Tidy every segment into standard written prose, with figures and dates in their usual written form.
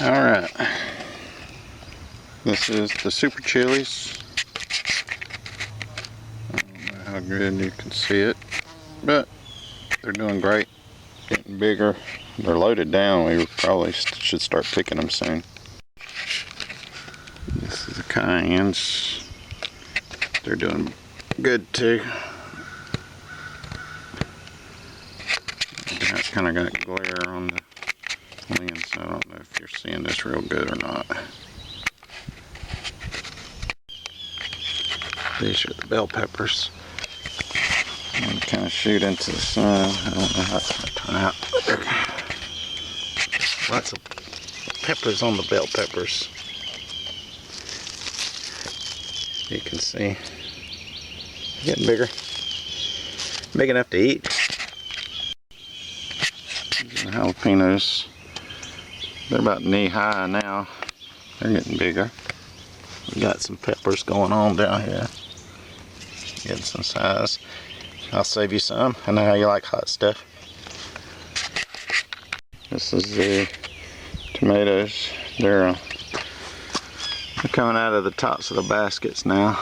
Alright, this is the super chilies. I don't know how good you can see it, but they're doing great, getting bigger. They're loaded down. We probably should start picking them soon. This is the cayennes. They're doing good too. It's kind of got glare on the lens, so I don't know if you're seeing this real good or not. These are the bell peppers. I'm kind of shoot into the sun. I don't know how it's going to turn out. Lots of peppers on the bell peppers. You can see getting bigger, big enough to eat. These are jalapenos. They're about knee high now. They're getting bigger. We got some peppers going on down here. Getting some size. I'll save you some. I know how you like hot stuff. This is the tomatoes. They're coming out of the tops of the baskets now.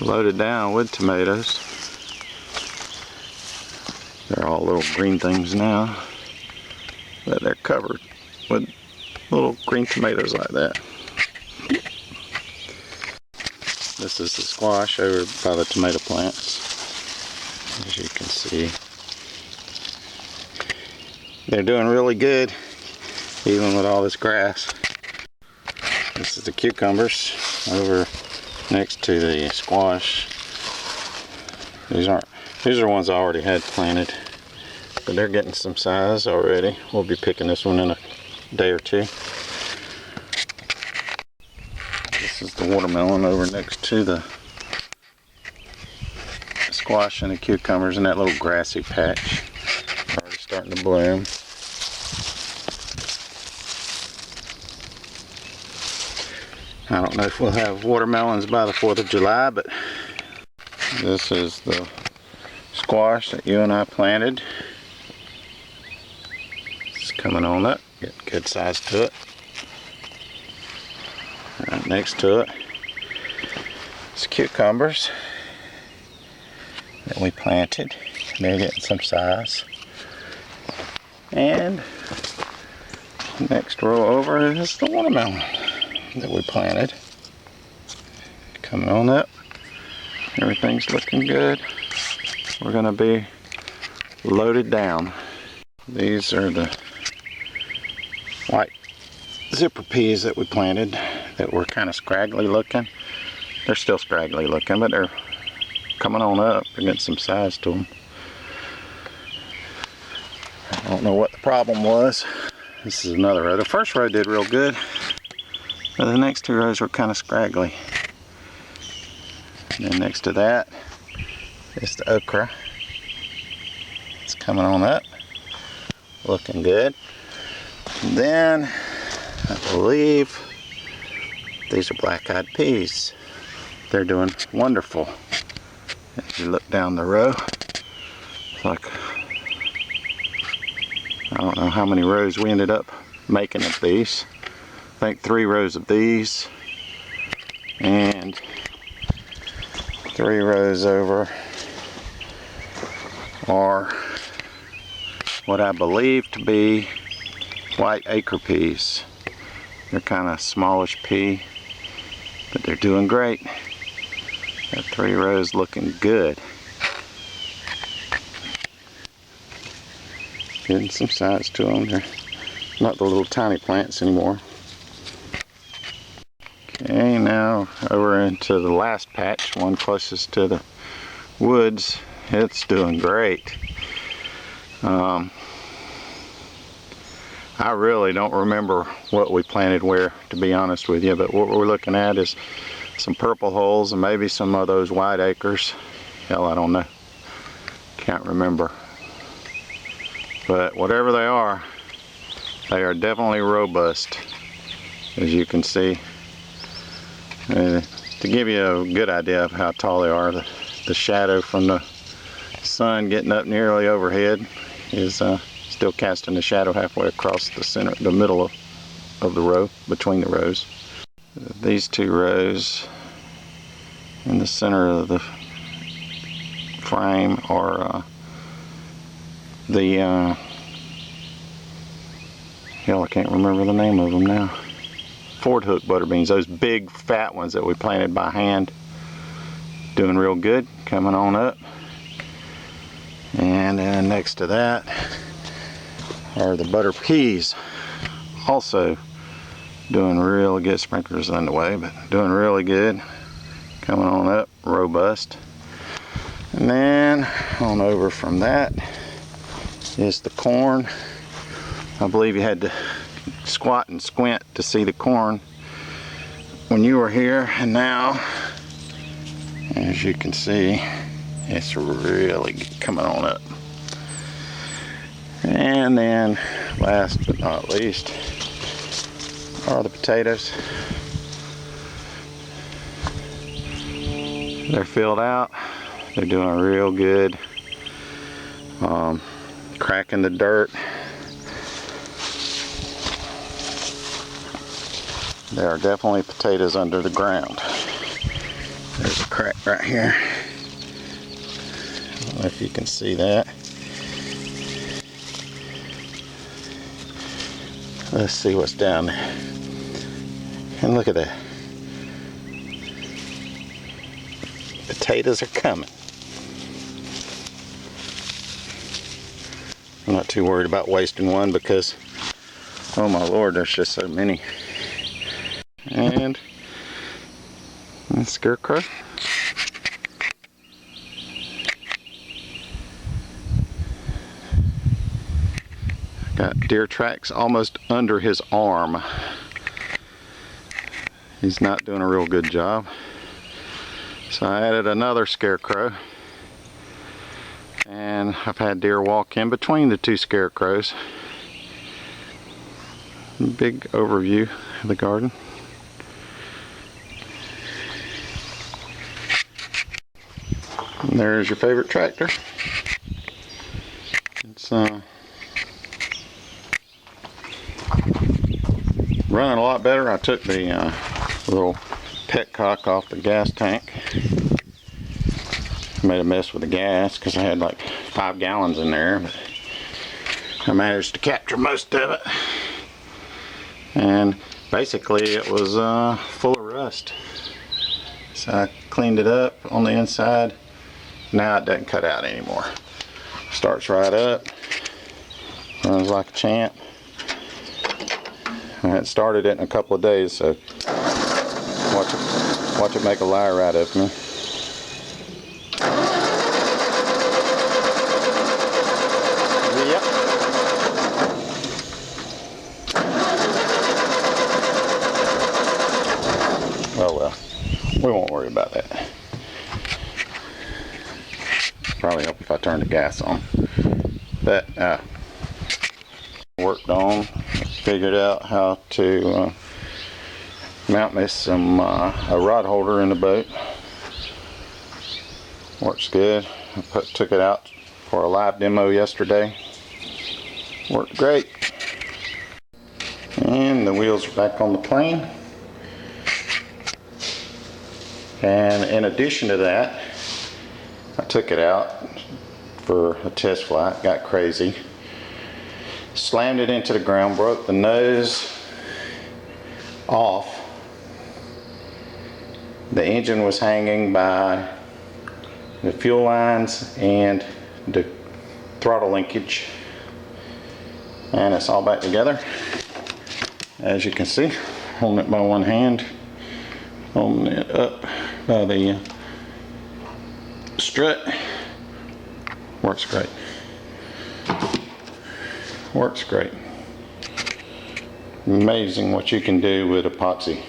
Loaded down with tomatoes. They're all little green things now, but they're covered with little green tomatoes like that. This is the squash over by the tomato plants. As you can see, they're doing really good, even with all this grass. This is the cucumbers over next to the squash. These are ones I already had planted, but they're getting some size already. We'll be picking this one in a day or two. This is the watermelon over next to the squash and the cucumbers in that little grassy patch. Already starting to bloom. I don't know if we'll have watermelons by the 4th of July, but this is the squash that you and I planted. It's coming on up, getting good size to it. Right next to it is cucumbers that we planted. They're getting some size. And next row over is the watermelon that we planted. Coming on up. Everything's looking good. We're going to be loaded down. These are the white zipper peas that we planted that were kind of scraggly looking. They're still scraggly looking, but they're coming on up. They're getting some size to them. I don't know what the problem was. This is another row. The first row did real good, but the next two rows were kind of scraggly. And then next to that is the okra. It's coming on up, looking good. And then I believe these are black-eyed peas. They're doing wonderful. As you look down the row, it's like, I don't know how many rows we ended up making of these. I think 3 rows of these and 3 rows over are what I believe to be white acre peas. They're kind of smallish pea, but they're doing great. Got 3 rows looking good. Getting some size to them. They're not the little tiny plants anymore. Okay, now over into the last patch, one closest to the woods. It's doing great. I really don't remember what we planted where, to be honest with you, but what we're looking at is some purple holes and maybe some of those white acres. Hell, I don't know. Can't remember. But whatever they are definitely robust, as you can see. To give you a good idea of how tall they are, the shadow from the sun getting up nearly overhead is still casting the shadow halfway across the center, the middle of the row, between the rows. These two rows in the center of the frame are hell, I can't remember the name of them now. Ford hook butter beans, those big fat ones that we planted by hand. Doing real good, coming on up. And then next to that are the butter peas, also doing really good. Sprinklers on the way, but doing really good, coming on up, robust. And then on over from that is the corn. I believe you had to squat and squint to see the corn when you were here, and now, as you can see, it's really coming on up. And then last but not least are the potatoes. They're filled out. They're doing real good. Cracking the dirt. There are definitely potatoes under the ground. There's a crack right here. I don't know if you can see that. Let's see what's down there. And look at that. Potatoes are coming. I'm not too worried about wasting one because, oh my Lord, there's just so many. And the scarecrow. Got deer tracks almost under his arm. He's not doing a real good job. So I added another scarecrow. And I've had deer walk in between the two scarecrows. Big overview of the garden. And there's your favorite tractor. It's running a lot better. I took the little petcock off the gas tank. Made a mess with the gas because I had like 5 gallons in there, but I managed to capture most of it. And basically it was full of rust. So I cleaned it up on the inside. Now it doesn't cut out anymore. Starts right up, runs like a champ. I hadn't started it in a couple of days, so watch it make a liar out of me. Yep. Oh well, we won't worry about that. Probably help if I turn the gas on. But worked on, figured out how to mount me some a rod holder in the boat. Works good. I took it out for a live demo yesterday. Worked great. And the wheels are back on the plane. And in addition to that, I took it out for a test flight, got crazy, slammed it into the ground, broke the nose off. The engine was hanging by the fuel lines and the throttle linkage, and it's all back together. As you can see, holding it by one hand, holding it up by the strut. Works great. Works great. Amazing what you can do with epoxy.